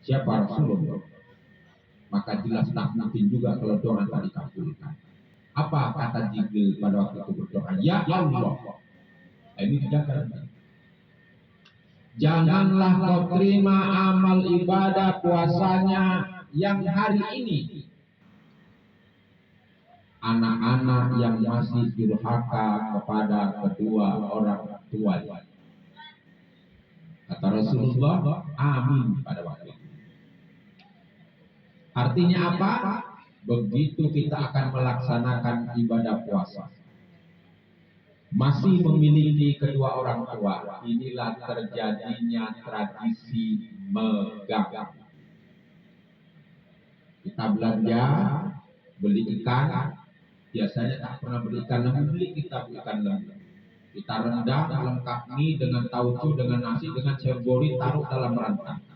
siapa Rasulullah, maka jelas tak mungkin juga kalau doa tak dikabulkan. Apa kata Jibril pada waktu itu berdoa? Ya Allah, ini dijaga. Janganlah kau terima amal ibadah puasanya yang hari ini anak-anak yang masih durhaka kepada kedua orang tuanya. Kata Rasulullah, amin pada waktu itu. Artinya apa? Begitu kita akan melaksanakan ibadah puasa, masih memiliki kedua orang tua, inilah terjadinya tradisi megang. Kita belanja, beli ikan, biasanya tak pernah beli ikan lembu, kita beli ikan lembu. Kita rendam lengkap mie dengan tauco, dengan nasi, dengan sayur gori, taruh dalam rantang.